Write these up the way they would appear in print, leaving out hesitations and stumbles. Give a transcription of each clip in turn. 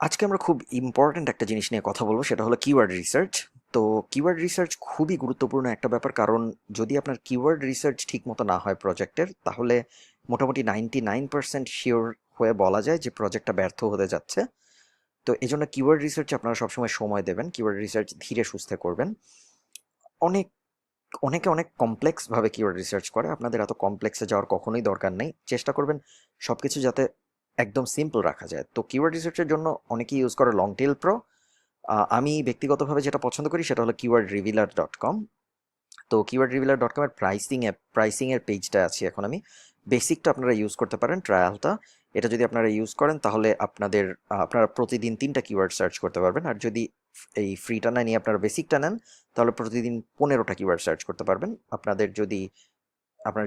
আজকে আমরা খুব ইম্পর্ট্যান্ট একটা জিনিস নিয়ে কথা বলবো, সেটা হলো কিওয়ার্ড রিসার্চ। তো কিওয়ার্ড রিসার্চ খুবই গুরুত্বপূর্ণ একটা ব্যাপার, কারণ যদি আপনার কিওয়ার্ড রিসার্চ ঠিক মতো না হয় প্রজেক্টের, তাহলে মোটামুটি 99% শিওর হয়ে বলা যায় যে প্রজেক্টটা ব্যর্থ হতে যাচ্ছে। তো এই জন্য কিওয়ার্ড রিসার্চে আপনারা সবসময় সময় দেবেন, কিওয়ার্ড রিসার্চ ধীরে সুস্থে করবেন। অনেক অনেকে অনেক কমপ্লেক্স ভাবে কিওয়ার্ড রিসার্চ করে, আপনাদের এত কমপ্লেক্সে যাওয়ার কখনোই দরকার নেই। চেষ্টা করবেন সবকিছু যাতে একদম সিম্পল রাখা যায়। তো কিওয়ার্ড রিসার্চের জন্য অনেকেই ইউজ করে লং টেল প্রো। আমি ব্যক্তিগতভাবে যেটা পছন্দ করি সেটা হলো keywordrevealer.com। তো keywordrevealer.com এর প্রাইসিং এর পেজটা আছে এখন। আমি বেসিকটা আপনারা ইউজ করতে পারেন, ট্রায়ালটা। এটা যদি আপনারা ইউজ করেন তাহলে আপনারা প্রতিদিন 3টা কিওয়ার্ড সার্চ করতে পারবেন। আর যদি এই ফ্রিটা না নিয়ে আপনারা বেসিকটা নেন, তাহলে প্রতিদিন 15টা কিওয়ার্ড সার্চ করতে পারবেন। আপনারা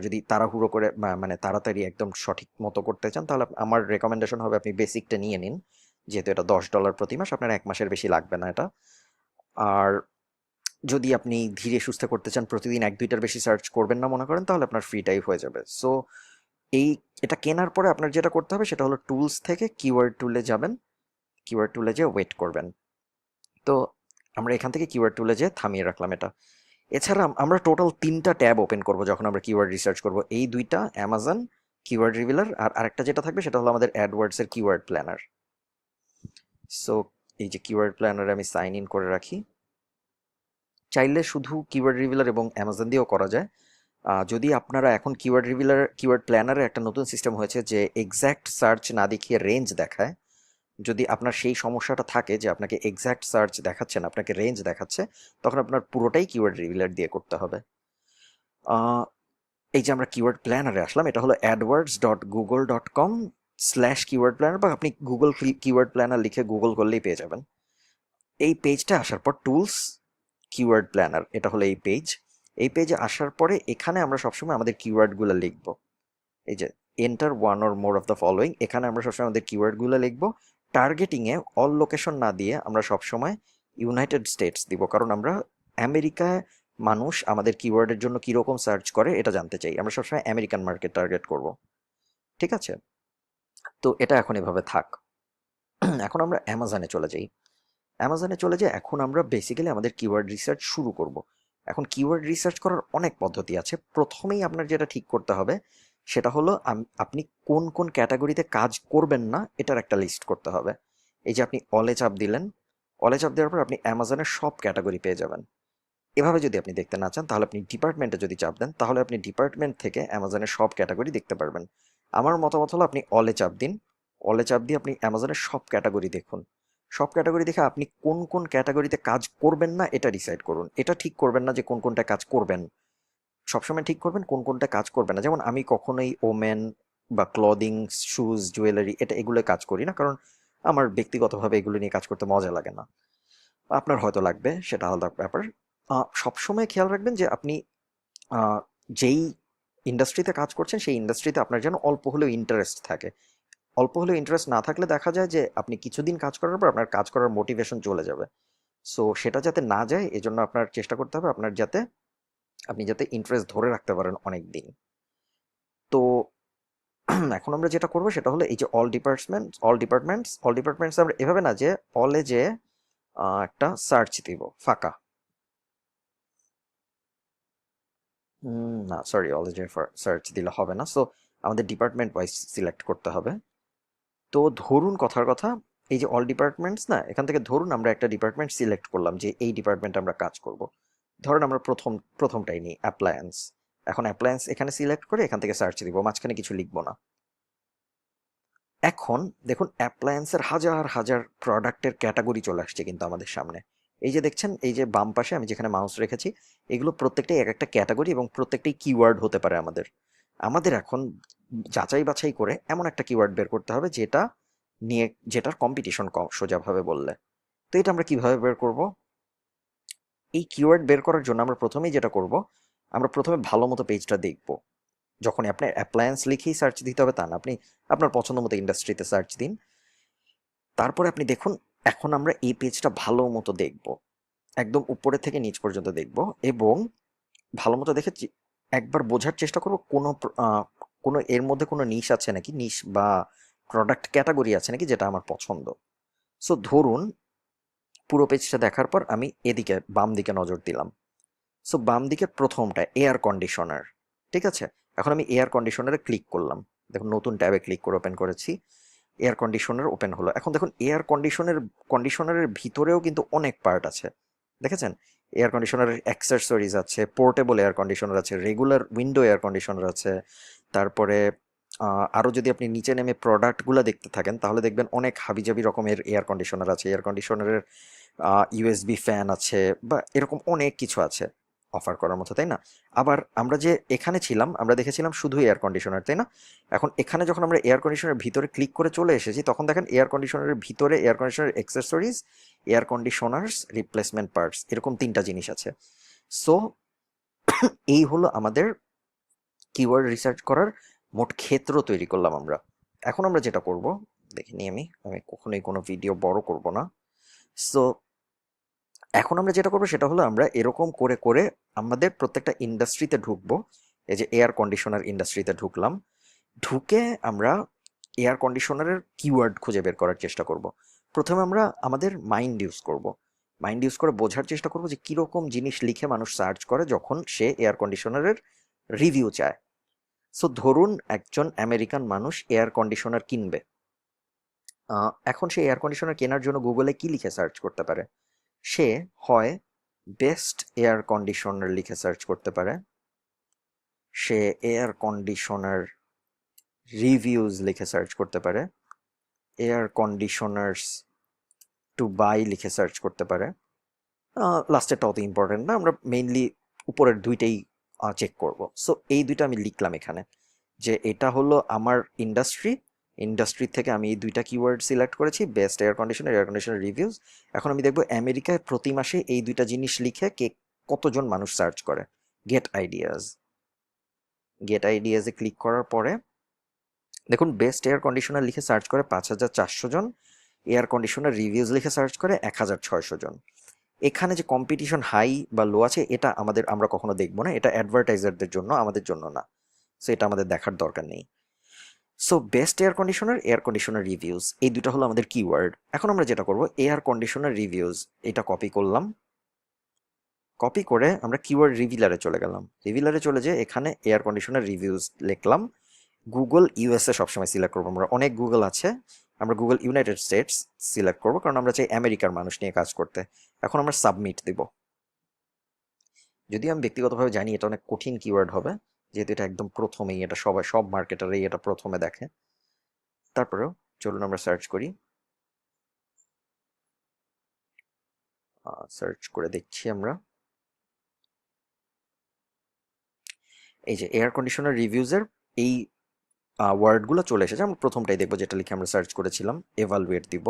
যদি তাড়াহুড়ো করে মানে তাড়াতাড়ি একদম সঠিক মতো করতে চান, তাহলে আমার রেকমেন্ডেশন হবে আপনি বেসিকটা নিয়ে নিন। যেহেতু এটা $10 প্রতি মাস, আপনার 1 মাসের বেশি লাগবে না এটা। আর যদি আপনি ধীরে সুস্থে করতে চান, প্রতিদিন 1-2টার বেশি সার্চ করবেন না মনে করেন, তাহলে আপনার ফ্রি টাইপ হয়ে যাবে। সো এই এটা কেনার পরে আপনার যেটা করতে হবে সেটা হলো টুলস থেকে কিওয়ার্ড টুলে যাবেন। কিওয়ার্ড টুলে যেয়ে ওয়েট করবেন। তো আমরা এখান থেকে কিওয়ার্ড টুলে যেয়ে থামিয়ে রাখলাম এটা। এছাড়া আমরা টোটাল 3টা ট্যাব ওপেন করব যখন আমরা কিওয়ার্ড রিসার্চ করব। এই দুইটা অ্যামাজন কিওয়ার্ড রিভিলার, আর আরেকটা যেটা থাকবে সেটা হলো আমাদের অ্যাডওয়ার্ডস এর কিওয়ার্ড প্ল্যানার। সো এই যে কিওয়ার্ড প্ল্যানারে আমি সাইন ইন করে রাখি। চাইলে শুধু কিওয়ার্ড রিভিলার এবং অ্যামাজন দিয়েও করা যায়। যদি আপনারা এখন কিওয়ার্ড প্ল্যানারে একটা নতুন সিস্টেম হয়েছে যে এক্স্যাক্ট সার্চ না দেখিয়ে রেঞ্জ দেখায়। যদি আপনার সেই সমস্যাটা থাকে যে আপনাকে এক্স্যাক্ট সার্চ দেখাচ্ছে না, আপনাকে রেঞ্জ দেখাচ্ছে, তখন আপনার পুরোটাই কিওয়ার্ড রিভিলার দিয়ে করতে হবে। আহ, এই যে আমরা কিওয়ার্ড প্ল্যানারে আসলাম, এটা হলো adwords.google.com/কিওয়ার্ড প্ল্যানার, বা আপনি গুগল কিওয়ার্ড প্ল্যানার লিখে গুগল করলেই পেয়ে যাবেন। এই পেজটা আসার পর টুলস কিওয়ার্ড প্ল্যানার, এটা হলো এই পেজ। এই পেজে আসার পরে এখানে আমরা সবসময় আমাদের কিওয়ার্ডগুলো লিখব। এই যে enter one or more of the following, এখানে আমরা সবসময় আমাদের কিওয়ার্ডগুলো লিখব। টার্গেটিংয়ে অল লোকেশন না দিয়ে আমরা সবসময় ইউনাইটেড স্টেটস দিব, কারণ আমরা আমেরিকায় মানুষ আমাদের কিওয়ার্ডের জন্য কীরকম সার্চ করে এটা জানতে চাই। আমরা সবসময় আমেরিকান মার্কেট টার্গেট করব। ঠিক আছে? তো এটা এখন এভাবে থাক। এখন আমরা অ্যামাজনে চলে যাই। অ্যামাজনে চলে যাই, এখন আমরা বেসিক্যালি আমাদের কিওয়ার্ড রিসার্চ শুরু করব। এখন কিওয়ার্ড রিসার্চ করার অনেক পদ্ধতি আছে। প্রথমেই আপনার যেটা ঠিক করতে হবে সেটা হলো আপনি কোন কোন ক্যাটাগরিতে কাজ করবেন না এটার একটা লিস্ট করতে হবে। এই যে আপনি অলে চাপ দিলেন, অলে চাপ দেওয়ার পর আপনি অ্যামাজনের সব ক্যাটাগরি পেয়ে যাবেন। এভাবে যদি আপনি দেখতে না চান, তাহলে আপনি ডিপার্টমেন্টে যদি চাপ দেন, তাহলে আপনি ডিপার্টমেন্ট থেকে অ্যামাজনের সব ক্যাটাগরি দেখতে পারবেন। আমার মতামত হলো আপনি অলে চাপ দিন। অলে চাপ দিয়ে আপনি অ্যামাজনের সব ক্যাটাগরি দেখুন। সব ক্যাটাগরি দেখে আপনি কোন কোন ক্যাটাগরিতে কাজ করবেন না এটা ডিসাইড করুন। এটা ঠিক করবেন না যে কোন কোনটা কাজ করবেন, সবসময় ঠিক করবেন কোন কোনটা কাজ করবেন না। যেমন আমি কখনোই ওমেন বা ক্লদিং, শুজ, জুয়েলারি এগুলো কাজ করি না, কারণ আমার ব্যক্তিগতভাবে এগুলো নিয়ে কাজ করতে মজা লাগে না। আপনার হয়তো লাগবে, সেটা আলাদা ব্যাপার। সবসময় খেয়াল রাখবেন যে আপনি আহ, যেই ইন্ডাস্ট্রিতে কাজ করছেন সেই ইন্ডাস্ট্রিতে আপনার যেন অল্প হলেও ইন্টারেস্ট থাকে। অল্প হলেও ইন্টারেস্ট না থাকলে দেখা যায় যে আপনি কিছুদিন কাজ করার পর আপনার কাজ করার মোটিভেশন চলে যাবে। সো সেটা যাতে না যায় এজন্য আপনার চেষ্টা করতে হবে আপনি যাতে ইন্টারেস্ট ধরে রাখতে পারেন অনেক দিন। তো এখন আমরা যেটা করবো সেটা হলো এই যে অল ডিপার্টমেন্টস আমরা এভাবে না যে অলে যে একটা সার্চ দিব ফাঁকা। না, সরি, অলরেডি সার্চ দিলে হবে না। সো আমাদের ডিপার্টমেন্ট ওয়াইজ সিলেক্ট করতে হবে। তো ধরুন কথার কথা, এই যে অল ডিপার্টমেন্টস না, এখান থেকে ধরুন আমরা একটা ডিপার্টমেন্ট সিলেক্ট করলাম যে এই ডিপার্টমেন্টে আমরা কাজ করব। ধরুন আমরা প্রথমটাই নিই, অ্যাপ্লায়েন্স। এখন অ্যাপ্লায়েন্স এখানে সিলেক্ট করে এখান থেকে সার্চ দিব, মাঝখানে কিছু লিখবো না। এখন দেখুন অ্যাপ্লায়েন্সের হাজার হাজার প্রোডাক্টের ক্যাটাগরি চলে আসছে কিন্তু আমাদের সামনে। এই যে দেখছেন, এই যে বাম পাশে আমি যেখানে মাউস রেখেছি, এগুলো প্রত্যেকটাই এক একটা ক্যাটাগরি এবং প্রত্যেকটাই কিওয়ার্ড হতে পারে আমাদের। আমাদের এখন যাচাই বাছাই করে এমন একটা কিওয়ার্ড বের করতে হবে যেটার কম্পিটিশন কম, সোজাভাবে বললে। তো এটা আমরা কিভাবে বের করব? এই কিওয়ার্ড বের করার জন্য আমরা প্রথমেই যেটা করব, আমরা প্রথমে ভালো মতো পেজটা দেখব। যখনই আপনার অ্যাপ্লায়েন্স লিখেই সার্চ দিতে হবে তা না, আপনি আপনার পছন্দ মতো ইন্ডাস্ট্রিতে সার্চ দিন। তারপরে আপনি দেখুন, এখন আমরা এই পেজটা ভালো মতো দেখব, একদম উপরে থেকে নিচ পর্যন্ত দেখব, এবং ভালো মতো দেখে একবার বোঝার চেষ্টা করব কোনো এর মধ্যে কোনো নিশ আছে নাকি, নিশ বা প্রোডাক্ট ক্যাটাগরি আছে নাকি যেটা আমার পছন্দ। সো ধরুন পুরো পেজটা দেখার পর আমি এদিকে বাম দিকে নজর দিলাম। সো বাম দিকের প্রথমটা এয়ার কন্ডিশনার, ঠিক আছে। এখন আমি এয়ার কন্ডিশনারে ক্লিক করলাম, দেখুন নতুন ট্যাবে ক্লিক করে ওপেন করেছি, এয়ার কন্ডিশনার ওপেন হলো। এখন দেখুন এয়ার কন্ডিশনারের ভিতরেও কিন্তু অনেক পার্ট আছে, দেখেছেন। এয়ার কন্ডিশনারের অ্যাক্সেসরিজ আছে, পোর্টেবল এয়ার কন্ডিশনার আছে, রেগুলার উইন্ডো এয়ার কন্ডিশনার আছে, তারপরে আরও যদি আপনি নিচে নেমে প্রোডাক্টগুলো দেখতে থাকেন তাহলে দেখবেন অনেক হাবিজাবি রকমের এয়ার কন্ডিশনার আছে। এয়ার কন্ডিশনারের ইউএসবি ফ্যান আছে, বা এরকম অনেক কিছু আছে অফার করার মতো, তাই না? আবার আমরা যে এখানে ছিলাম আমরা দেখেছিলাম শুধু এয়ার কন্ডিশনার, তাই না? এখন এখানে যখন আমরা এয়ার কন্ডিশনারের ভিতরে ক্লিক করে চলে এসেছি তখন দেখেন এয়ার কন্ডিশনারের ভিতরে air conditioner accessories, air conditioners, replacement parts, এরকম 3টা জিনিস আছে। সো এই হলো আমাদের কিওয়ার্ড রিসার্চ করার মোট ক্ষেত্র তৈরি করলাম আমরা। এখন আমরা যেটা করব, দেখিনি আমি কখনোই কোনো ভিডিও বড় করব না। সো এখন আমরা যেটা করবো সেটা হলো আমরা এরকম করে করে আমাদের প্রত্যেকটা ইন্ডাস্ট্রিতে ঢুকবো। এই যে এয়ার কন্ডিশনার ইন্ডাস্ট্রিতে ঢুকলাম, ঢুকে আমরা এয়ার কন্ডিশনারের কিওয়ার্ড খুঁজে বের করার চেষ্টা করব। প্রথমে আমরা আমাদের মাইন্ড ইউজ করব, মাইন্ড ইউজ করে বোঝার চেষ্টা করব যে কীরকম জিনিস লিখে মানুষ সার্চ করে যখন সে এয়ার কন্ডিশনারের রিভিউ চায়। সো ধরুন একজন আমেরিকান মানুষ এয়ার কন্ডিশনার কিনবে, এখন সে এয়ার কন্ডিশনার কেনার জন্য গুগলে কি লিখে সার্চ করতে পারে? সে হয় বেস্ট এয়ার কন্ডিশনার লিখে সার্চ করতে পারে, সে এয়ার কন্ডিশনার রিভিউজ লিখে সার্চ করতে পারে, এয়ার কন্ডিশনার্স টু বাই লিখে সার্চ করতে পারে। লাস্টেরটা অত ইম্পর্টেন্ট না, আমরা মেইনলি উপরের দুইটাই চেক করব। সো এই দুইটা আমি লিখলাম এখানে, যে এটা হলো আমার ইন্ডাস্ট্রি থেকে আমি এই দুইটা কিওয়ার্ড সিলেক্ট করেছি, বেস্ট এয়ার কন্ডিশনার রিভিউজ। এখন আমি দেখবো আমেরিকায় প্রতি মাসে এই দুইটা জিনিস লিখে কতজন মানুষ সার্চ করে। গেট আইডিয়াজে ক্লিক করার পরে দেখুন বেস্ট এয়ার কন্ডিশনার লিখে সার্চ করে 5400 জন, এয়ার কন্ডিশনার রিভিউজ লিখে সার্চ করে 1600 জন। এখানে যে কম্পিটিশন হাই বা লো আছে এটা আমরা কখনো দেখবো না, এটা অ্যাডভার্টাইজারদের জন্য, আমাদের জন্য না। সো এটা আমাদের দেখার দরকার নেই। So best air conditioner reviews, এই দুটো হলো আমাদের কিওয়ার্ড। এখন আমরা যেটা করব, এয়ার কন্ডিশনার রিভিউজ এটা কপি করলাম, কপি করে আমরা কিওয়ার্ড রিভিলারে চলে গেলাম। রিভিলারে চলে যেয়ে এখানে এয়ার কন্ডিশনার রিভিউজ লিখলাম। গুগল ইউএসএ সবসময় সিলেক্ট করবো, আমরা অনেক গুগল আছে, আমরা গুগল ইউনাইটেড স্টেটস সিলেক্ট করবো কারণ আমরা চাই আমেরিকার মানুষ নিয়ে কাজ করতে। এখন আমরা সাবমিট দিব। যদি আমি ব্যক্তিগতভাবে জানি এটা অনেক কঠিন কিওয়ার্ড হবে, যেহেতু এটা একদম প্রথমেই, এটা সব মার্কেটারই এটা প্রথমে দেখে। তারপরেও চলুন আমরা সার্চ করি, সার্চ করে দেখছি আমরা। এই যে এয়ার কন্ডিশনার রিভিউজের এই ওয়ার্ডগুলো চলে এসেছে। আমরা প্রথমটাই দেখবো যেটা লিখে আমরা সার্চ করেছিলাম, এভালুয়েট দিব।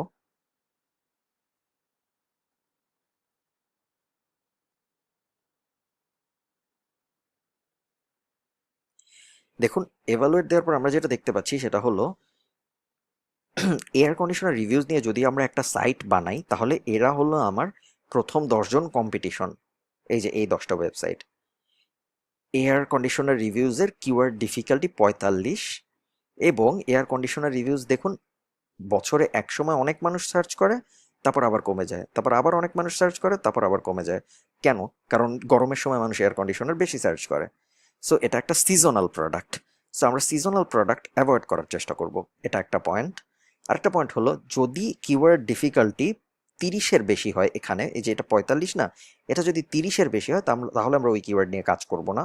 দেখুন এভালুয়েট দেওয়ার পর আমরা যেটা দেখতে পাচ্ছি সেটা হলো এয়ার কন্ডিশনার রিভিউজ নিয়ে যদি আমরা একটা সাইট বানাই তাহলে এরা হলো আমার প্রথম 10জন কম্পিটিশন। এই যে এই 10টা ওয়েবসাইট, এয়ার কন্ডিশনার রিভিউজের কিওয়ার্ড ডিফিকাল্টি 45, এবং এয়ার কন্ডিশনার রিভিউজ দেখুন বছরে এক সময় অনেক মানুষ সার্চ করে, তারপর আবার কমে যায়, তারপর আবার অনেক মানুষ সার্চ করে, তারপর আবার কমে যায়। কেন? কারণ গরমের সময় মানুষ এয়ার কন্ডিশনার বেশি সার্চ করে। সো এটা একটা সিজনাল প্রোডাক্ট। সো আমরা সিজনাল প্রোডাক্ট অ্যাভয়েড করার চেষ্টা করব, এটা একটা পয়েন্ট। আরেকটা পয়েন্ট হলো যদি কিওয়ার্ড ডিফিকাল্টি 30-এর বেশি হয়, এখানে এই যে এটা 45 না, এটা যদি 30-এর বেশি হয় তাহলে আমরা ওই কিওয়ার্ড নিয়ে কাজ করব না।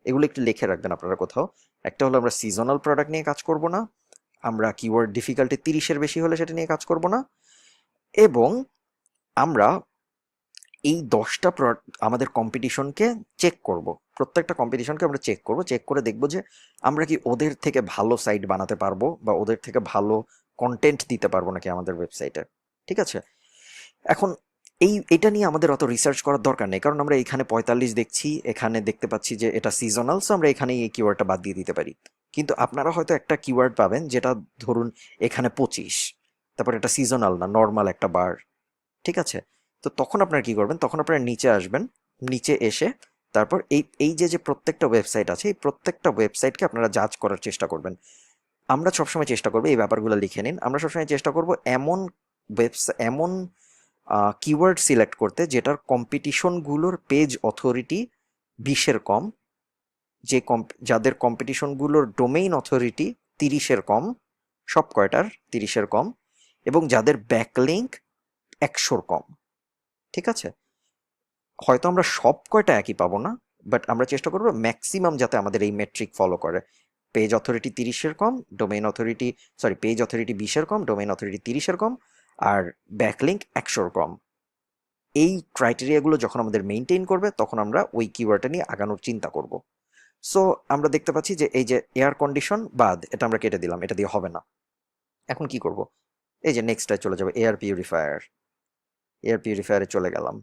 এগুলো একটু লিখে রাখবেন আপনারা কোথাও। একটা হলো আমরা সিজনাল প্রোডাক্ট নিয়ে কাজ করব না, আমরা কিওয়ার্ড ডিফিকাল্টি 30-এর বেশি হলে সেটা নিয়ে কাজ করব না, এবং আমরা এই 10টা আমাদের কম্পিটিশনকে চেক করব। প্রত্যেকটা কম্পিটিশনকে আমরা চেক করব, চেক করে দেখব যে আমরা কি ওদের থেকে ভালো সাইট বানাতে পারবো বা ওদের থেকে ভালো কন্টেন্ট দিতে পারবো নাকি আমাদের ওয়েবসাইটে। ঠিক আছে, এখন এটা নিয়ে আমাদের অত রিসার্চ করার দরকার নেই, কারণ আমরা এখানে 45 দেখছি, এখানে দেখতে পাচ্ছি যে এটা সিজনাল, সো আমরা এখানে এই কিওয়ার্ডটা বাদ দিয়ে দিতে পারি। কিন্তু আপনারা হয়তো একটা কিওয়ার্ড পাবেন যেটা ধরুন এখানে 25, তারপর এটা সিজনাল না, নর্মাল একটা বার। ঠিক আছে, তো তখন আপনারা কি করবেন, তখন আপনারা নিচে আসবেন, নিচে এসে তারপর এই যে প্রত্যেকটা ওয়েবসাইট আছে এই প্রত্যেকটা ওয়েবসাইটকে আপনারা জাজ করার চেষ্টা করবেন। আমরা সবসময় চেষ্টা করবো, এই ব্যাপারগুলো লিখে নিন, আমরা সবসময় চেষ্টা করব এমন এমন কিওয়ার্ড সিলেক্ট করতে যেটার কম্পিটিশনগুলোর পেজ অথরিটি 20-এর কম, যাদের কম্পিটিশনগুলোর ডোমেইন অথরিটি 30-এর কম, সব কয়টার 30-এর কম, এবং যাদের ব্যাকলিঙ্ক 100-র কম। ঠিক আছে, হয়তো আমরা সব কয়টা একই পাবো না, বাট আমরা চেষ্টা করবো ম্যাক্সিমাম যাতে আমাদের এই মেট্রিক ফলো করে। পেজ অথরিটি 30-এর কম, ডোমেইন অথরিটি পেজ অথরিটি 20-এর কম, ডোমেইন অথরিটি 30-এর কম, আর ব্যাকলিঙ্ক 100-র কম। এই ক্রাইটেরিয়াগুলো যখন আমাদের মেইনটেইন করবে তখন আমরা ওই কিওয়ার্ডটা নিয়ে আগানোর চিন্তা করব। সো আমরা দেখতে পাচ্ছি যে এই যে এয়ার কন্ডিশন বাদ, এটা আমরা কেটে দিলাম, এটা দিয়ে হবে না। এখন কি করব? এই যে নেক্সটটায় চলে যাবে, এয়ার পিউরিফায়ারে চলে গেলাম।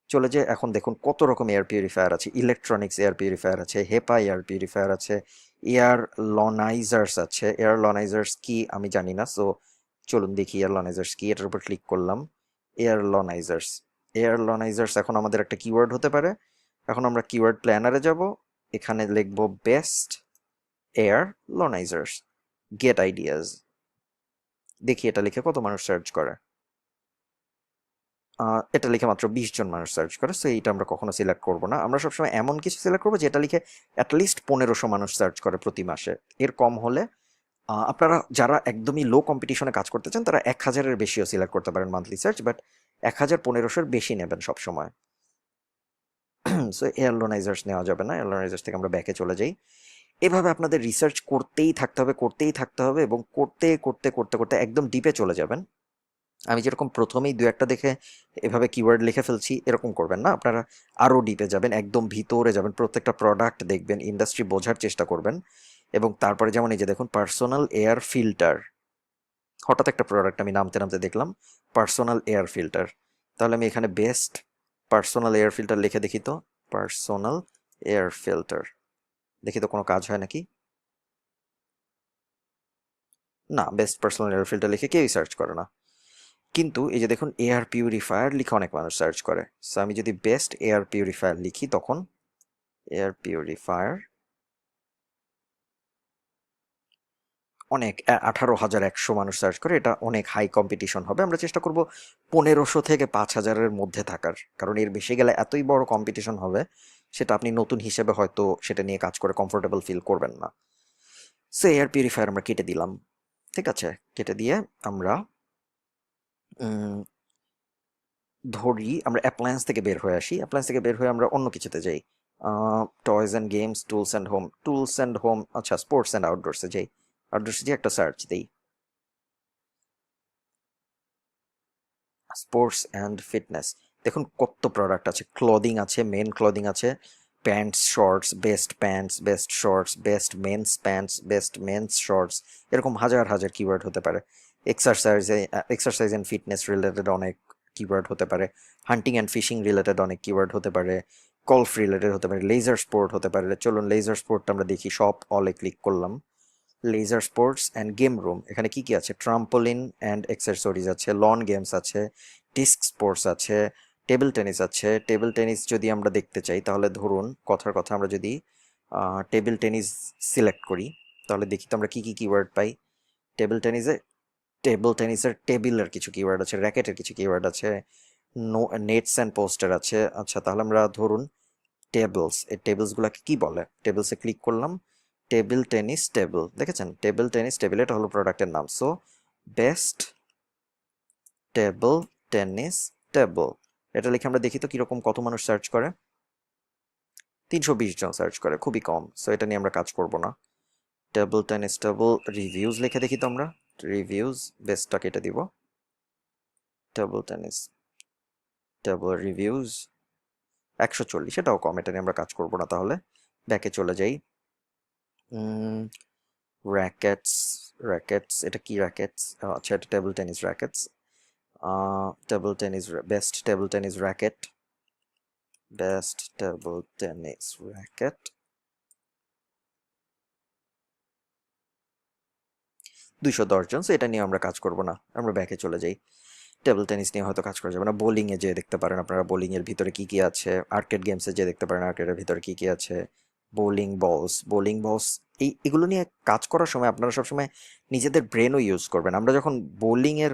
চলে যে এখন দেখুন কত রকম এয়ার পিউরিফায়ার আছে। ইলেকট্রনিক্স এয়ার পিউরিফায়ার আছে, হেপা এয়ার পিউরিফায়ার আছে, এয়ার লনাইজার্স আছে। এয়ার লনাইজার্স কি আমি জানি না, সো চলুন দেখি এয়ার লনাইজার্স কি। এটার উপর ক্লিক করলাম, এয়ার লনাইজার্স এখন আমাদের একটা কিওয়ার্ড হতে পারে। এখন আমরা কিওয়ার্ড প্ল্যানারে যাব, এখানে লিখবো বেস্ট এয়ার লনাইজার্স, গেট আইডিয়াজ। দেখি এটা লিখে কত মানুষ সার্চ করে। এটা লিখে মাত্র 20 জন মানুষ সার্চ করে, সো এইটা আমরা কখনো সিলেক্ট করবো না। আমরা সবসময় এমন কিছু সিলেক্ট করবো যেটা লিখে অ্যাটলিস্ট 1500 মানুষ সার্চ করে প্রতি মাসে। এর কম হলে আপনারা যারা একদমই লো কম্পিটিশনে কাজ করতে চান তারা 1000-এর বেশিও সিলেক্ট করতে পারেন মান্থলি সার্চ, বাট 1000-1500-এর বেশি নেবেন সবসময়। সো এয়ারলোনাইজার্স নেওয়া যাবে না, এয়ারলোনাইজার্স থেকে আমরা ব্যাকে চলে যাই। এভাবে আপনাদের রিসার্চ করতেই থাকতে হবে এবং করতে করতে করতে করতে একদম ডিপে চলে যাবেন। আমি যেরকম প্রথমেই 2-একটা দেখে এভাবে কিওয়ার্ড লিখে ফেলছি, এরকম করবেন না। আপনারা আরও ডিপে যাবেন, একদম ভিতরে যাবেন, প্রত্যেকটা প্রোডাক্ট দেখবেন, ইন্ডাস্ট্রি বোঝার চেষ্টা করবেন। এবং তারপরে যেমন এই যে দেখুন পার্সোনাল এয়ার ফিল্টার, হঠাৎ একটা প্রোডাক্ট আমি নামতে নামতে দেখলাম পার্সোনাল এয়ার ফিল্টার। তাহলে আমি এখানে বেস্ট পার্সোনাল এয়ার ফিল্টার লিখে দেখি তো, পার্সোনাল এয়ার ফিল্টার, দেখি তো কোনো কাজ হয় নাকি। না, বেস্ট পার্সোনাল এয়ার ফিল্টার লিখে কেউই সার্চ করে না। কিন্তু এই যে দেখুন এয়ার পিউরিফায়ার লিখে অনেক মানুষ সার্চ করে। সো আমি যদি বেস্ট এয়ার পিউরিফায়ার লিখি তখন এয়ার পিউরিফায়ার অনেক 18,100 মানুষ সার্চ করে, এটা অনেক হাই কম্পিটিশন হবে। আমরা চেষ্টা করব 1500 থেকে 5000-এর মধ্যে থাকার, কারণ এর বেশি গেলে এতই বড় কম্পিটিশন হবে সেটা আপনি নতুন হিসেবে হয়তো সেটা নিয়ে কাজ করে কমফোর্টেবল ফিল করবেন না। সো এয়ার পিউরিফায়ার আমরা কেটে দিলাম। ঠিক আছে, কেটে দিয়ে আমরা ধরি আমরা অ্যাপ্লায়েন্স থেকে বের হয়ে আসি। অ্যাপ্লায়েন্স থেকে বের হয়ে আমরা অন্য কিছুতে যাই, toys and games, tools and home, আচ্ছা স্পোর্টস অ্যান্ড আউটডোরসে যাই। আউটডোরসে গিয়ে একটা সার্চ দিই, স্পোর্টস অ্যান্ড ফিটনেস। দেখুন কত প্রোডাক্ট আছে, ক্লদিং আছে, মেন ক্লদিং আছে, pants shorts, best pants, best shorts, best men's pants, best men's shorts, এরকম হাজার হাজার কিওয়ার্ড হতে পারে। এক্সারসাইজ অ্যান্ড ফিটনেস রিলেটেড অনেক কিওয়ার্ড হতে পারে, হান্টিং অ্যান্ড ফিশিং রিলেটেড অনেক কিওয়ার্ড হতে পারে, গলফ রিলেটেড হতে পারে, লেজার স্পোর্ট হতে পারে। চলুন লেজার স্পোর্টটা আমরা দেখি, সব অলে ক্লিক করলাম। Leisure sports and game room, এখানে কি কি আছে? ট্রাম্পোলিন অ্যান্ড এক্সেসরিজ আছে, লন গেমস আছে, ডিস্ক স্পোর্টস আছে, টেবিল টেনিস আছে। টেবিল টেনিস যদি আমরা দেখতে চাই তাহলে ধরুন কথার কথা আমরা যদি টেবিল টেনিস সিলেক্ট করি তাহলে দেখি তো আমরা কি কি কিওয়ার্ড পাই। টেবিল টেনিসে টেবিলের টেবিলের কিছু কিওয়ার্ড আছে, র্যাকেটের কিছু কিওয়ার্ড আছে, নেটস অ্যান্ড পোস্টার আছে। আচ্ছা তাহলে আমরা ধরুন টেবলস, এই টেবলসগুলোকে কি বলে? টেবলসে ক্লিক করলাম, টেবিল টেনিস টেবিল, দেখেছেন টেবিল টেনিস টেবিল, এটা হলো প্রোডাক্টের নাম। So best table tennis table, এটা লিখে আমরা দেখি তো কিরকম, কত মানুষ সার্চ করে। 320 জন সার্চ করে, খুবই কম। সো এটা নিয়ে আমরা কাজ করব না। টেবিল টেনিস টেবিল রিভিউজ লিখে দেখি তো আমরা, রিভিউজ, বেস্টটা কেটে দিব, টেবিল টেনিস টেবিল রিভিউজ 140, এটাও কম, এটা নিয়ে আমরা কাজ করব না। তাহলে ব্যাকে চলে যাই। র্যাকেটস, এটা কি র্যাকেটস? আচ্ছা এটা table tennis rackets, table tennis, best table tennis racket, best table tennis racket 210 জন। সো এটা নিয়ে আমরা কাজ করব না, আমরা ব্যাকে চলে যাই। টেবিল টেনিস নিয়ে হয়তো কাজ করা যাবে না। বোলিংয়ে যেয়ে দেখতে পারেন আপনারা, বোলিংয়ের ভিতরে কি কি আছে। আর্কেড গেমসে যেয়ে দেখতে পারেন আর্কেডের ভিতরে কি কি আছে। বোলিং বলস এগুলো নিয়ে কাজ করার সময় আপনারা সবসময় নিজেদের ব্রেনও ইউজ করবেন। আমরা যখন বোলিংয়ের